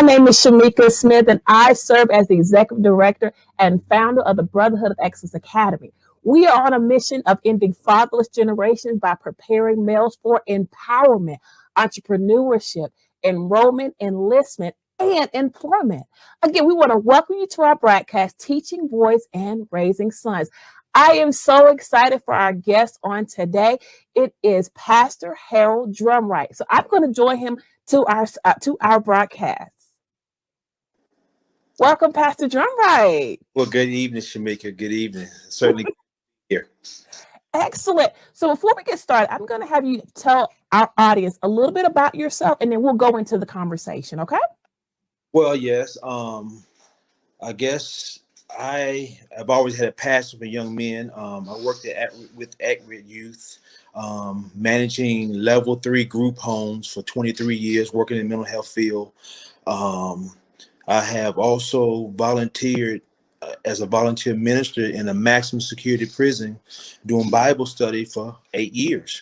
name is Shamika Smith, and I serve as the executive director and founder of the Brotherhood of Excellence Academy. We are on a mission of ending fatherless generations by preparing males for empowerment, entrepreneurship, enrollment, enlistment, and employment. Again, we want to welcome you to our broadcast, Teaching Boys and Raising Sons. I am so excited for our guest on today. It is Pastor Harold Drumright. So I'm going to join him to our broadcast. Welcome, Pastor Drumright. Well, good evening, Shamika. Good evening. Certainly here. Excellent. So before we get started, I'm going to have you tell our audience a little bit about yourself, and then we'll go into the conversation. Okay? Well, yes. I guess I have always had a passion for young men. I worked with At-Risk Youth, managing level 3 group homes for 23 years, working in the mental health field. I have also volunteered as a volunteer minister in a maximum security prison doing Bible study for 8 years.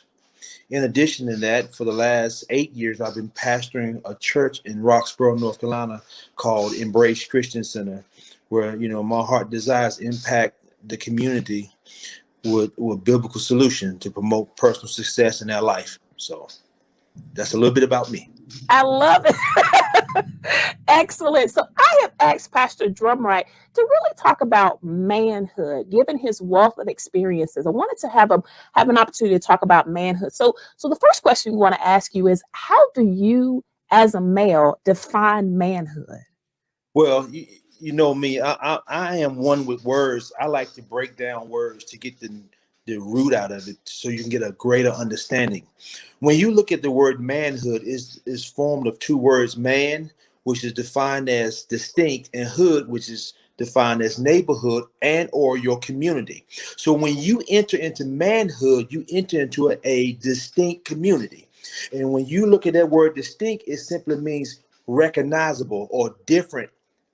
In addition to that, for the last 8 years, I've been pastoring a church in Roxborough, North Carolina called Embrace Christian Center, where, my heart desires impact the community with biblical solution to promote personal success in their life. So that's a little bit about me. I love it. Excellent. So I have asked Pastor Drumright to really talk about manhood, given his wealth of experiences. I wanted to have an opportunity to talk about manhood. So the first question we want to ask you is, how do you, as a male, define manhood? Well, you know me. I am one with words. I like to break down words to get the root out of it, so you can get a greater understanding. When you look at the word manhood, is formed of two words: man, which is defined as distinct, and hood, which is defined as neighborhood and or your community. So when you enter into manhood, you enter into a distinct community. And when you look at that word distinct, it simply means recognizable or different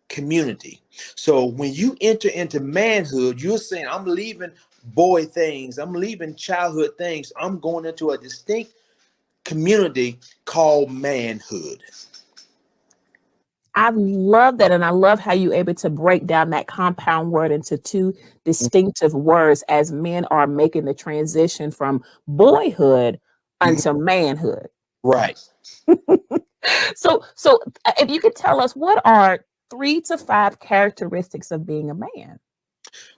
community. So when you enter into manhood, you're saying, I'm leaving boy things, I'm leaving childhood things, I'm going into a distinct community called manhood. I love that. And I love how you're able to break down that compound word into two distinctive words as men are making the transition from boyhood unto manhood. Right. So if you could tell us, what are 3 to 5 characteristics of being a man?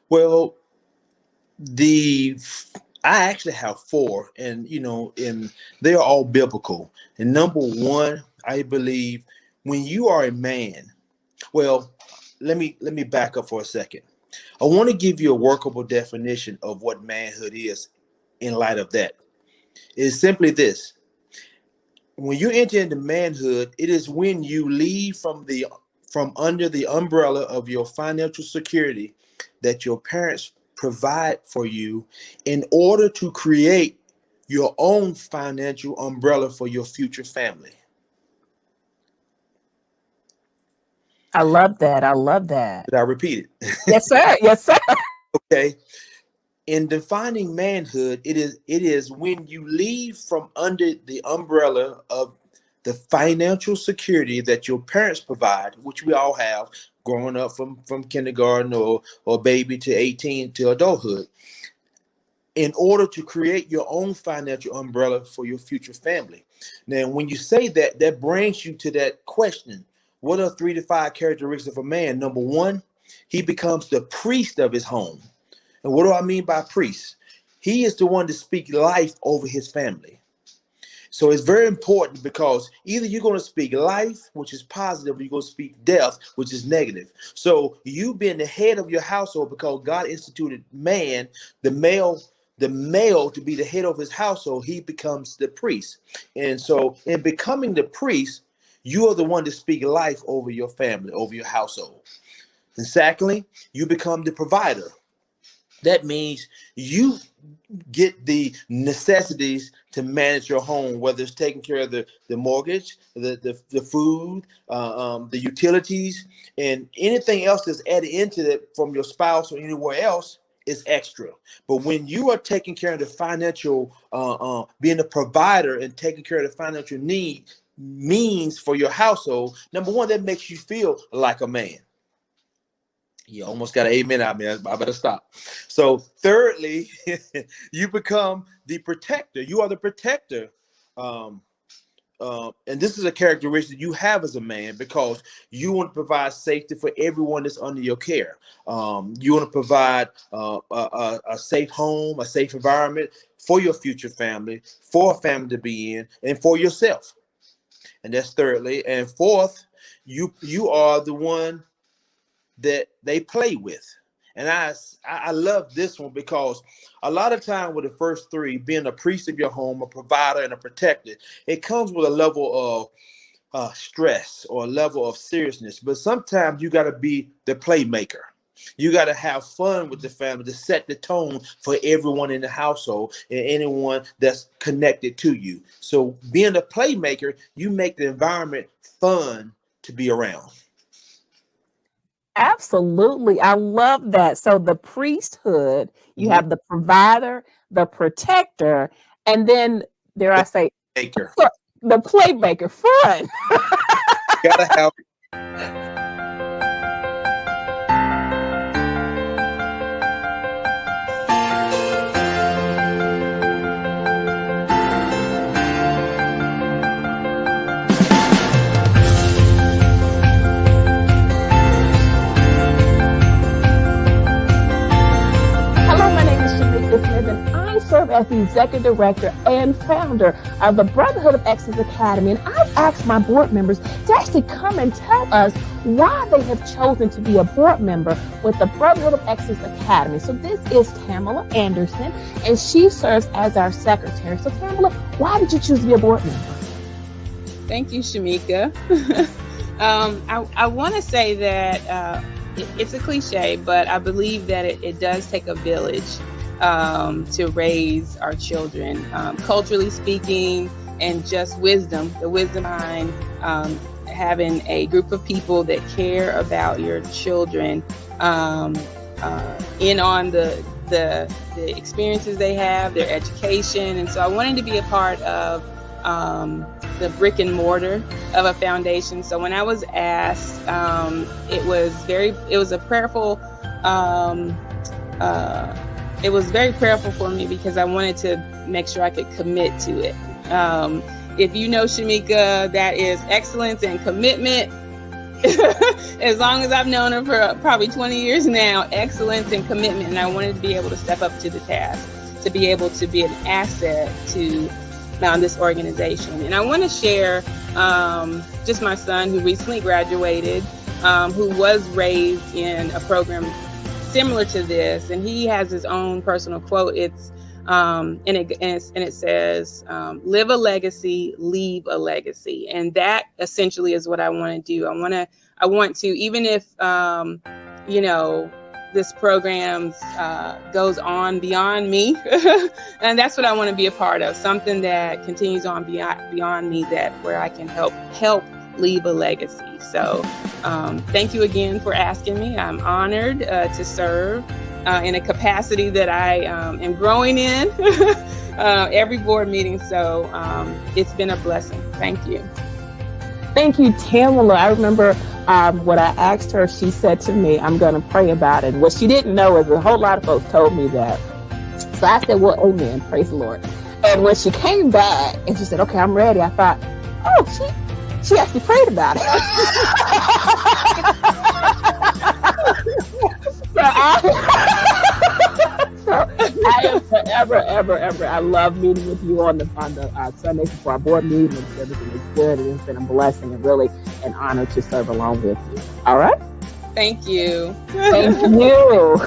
Well, I actually have 4, and they are all biblical. And number 1, I believe, when you are a man, well, let me back up for a second. I want to give you a workable definition of what manhood is in light of that. It's simply this: when you enter into manhood, it is when you leave from under the umbrella of your financial security that your parents provide for you in order to create your own financial umbrella for your future family. I love that. I love that. Did I repeat it? Yes, sir. Yes, sir. Okay. In defining manhood, it is when you leave from under the umbrella of the financial security that your parents provide, which we all have growing up from kindergarten or baby to 18 to adulthood, in order to create your own financial umbrella for your future family. Now, when you say that, that brings you to that question: what are 3 to 5 characteristics of a man? Number 1, he becomes the priest of his home. And what do I mean by priest? He is the one to speak life over his family. So it's very important, because either you're going to speak life, which is positive, or you're going to speak death, which is negative. So you being the head of your household, because God instituted man, the male, to be the head of his household, he becomes the priest. And so in becoming the priest, you are the one to speak life over your family, over your household. And secondly, you become the provider. That means you get the necessities to manage your home, whether it's taking care of the mortgage, the food, the utilities, and anything else that's added into it from your spouse or anywhere else is extra. But when you are taking care of the financial, being a provider and taking care of the financial need, means for your household, number one, that makes you feel like a man. You almost got an amen out, man. I better stop. So thirdly, you become the protector. You are the protector. And this is a characteristic you have as a man, because you want to provide safety for everyone that's under your care. You want to provide a safe home, a safe environment for your future family, for a family to be in, and for yourself. And that's thirdly. And fourth, you are the one that they play with. And I love this one, because a lot of time with the first three, being a priest of your home, a provider, and a protector, it comes with a level of stress or a level of seriousness. But sometimes you got to be the playmaker. You got to have fun with the family to set the tone for everyone in the household and anyone that's connected to you. So being a playmaker, you make the environment fun to be around. Absolutely. I love that. So the priesthood, you have the provider, the protector, and then, dare I say, Maker. the playmaker. Fun. Gotta have. And I serve as the executive director and founder of the Brotherhood of Excellence Academy. And I've asked my board members to actually come and tell us why they have chosen to be a board member with the Brotherhood of Excellence Academy. So this is Tamala Anderson, and she serves as our secretary. So Tamala, why did you choose to be a board member? Thank you, Shamika. I want to say that it's a cliche, but I believe that it does take a village to raise our children, culturally speaking, and just wisdom, the wisdom behind having a group of people that care about your children, in on the experiences they have, their education. And so I wanted to be a part of the brick and mortar of a foundation. So when I was asked, it was very prayerful for me, because I wanted to make sure I could commit to it. If you know Shamika, that is excellence and commitment. As long as I've known her for probably 20 years now, excellence and commitment. And I wanted to be able to step up to the task, to be able to be an asset to this organization. And I want to share just my son, who recently graduated, who was raised in a program similar to this, and he has his own personal quote. It's and it says, "Live a legacy, leave a legacy," and that essentially is what I want to do. I want to, even if this program goes on beyond me, and that's what I want to be a part of. Something that continues on beyond me, that where I can help leave a legacy. So thank you again for asking me. I'm honored to serve in a capacity that I am growing in every board meeting. So it's been a blessing. Thank you. Thank you, Tamala. I remember what I asked her, she said to me, I'm going to pray about it. What she didn't know is a whole lot of folks told me that. So I said, well, amen. Praise the Lord. And when she came back and she said, okay, I'm ready, I thought, oh, she actually prayed about it. I am forever. I love meeting with you on the Sundays before our board meeting. Everything is good, and it's been a blessing and really an honor to serve along with you. All right. Thank you. Thank you.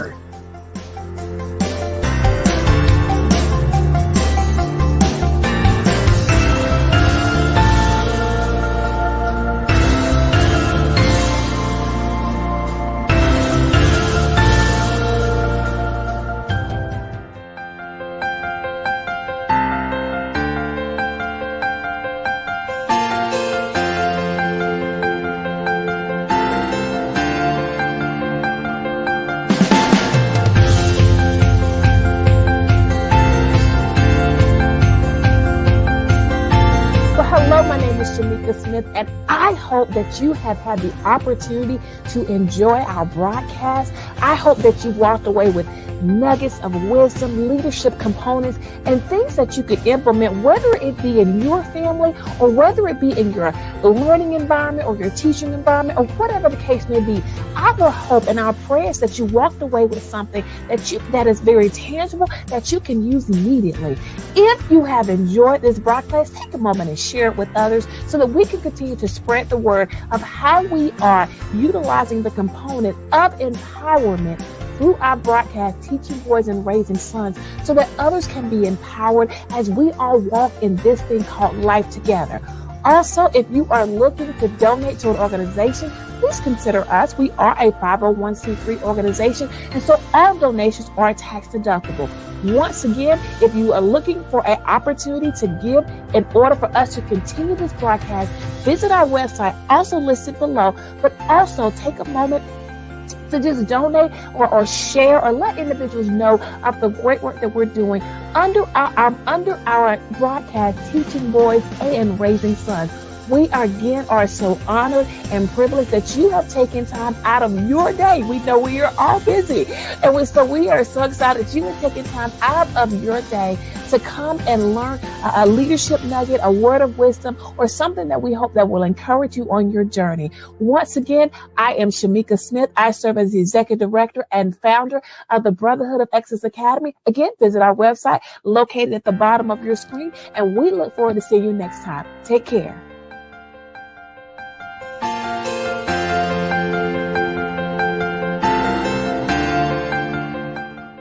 Smith, and I hope that you have had the opportunity to enjoy our broadcast. I hope that you walked away with nuggets of wisdom, leadership components, and things that you could implement, whether it be in your family or whether it be in your learning environment or your teaching environment or whatever the case may be. Our hope and our prayer is that you walked away with something that is very tangible that you can use immediately. If you have enjoyed this broadcast, take a moment and share it with others so that we can continue to spread the word of how we are utilizing the component of empowerment through our broadcast, Teaching Boys and Raising Sons, so that others can be empowered as we all walk in this thing called life together. Also, if you are looking to donate to an organization, please consider us. We are a 501c3 organization, and so all donations are tax deductible. Once again, if you are looking for an opportunity to give in order for us to continue this broadcast, visit our website, also listed below, but also take a moment to just donate or share or let individuals know of the great work that we're doing under our broadcast, Teaching Boys and Raising Sons. We are so honored and privileged that you have taken time out of your day. We know we are all busy. And we are so excited that you have taken time out of your day to come and learn a leadership nugget, a word of wisdom, or something that we hope that will encourage you on your journey. Once again, I am Shamika Smith. I serve as the Executive Director and founder of the Brotherhood of Excellence Academy. Again, visit our website located at the bottom of your screen, and we look forward to seeing you next time. Take care.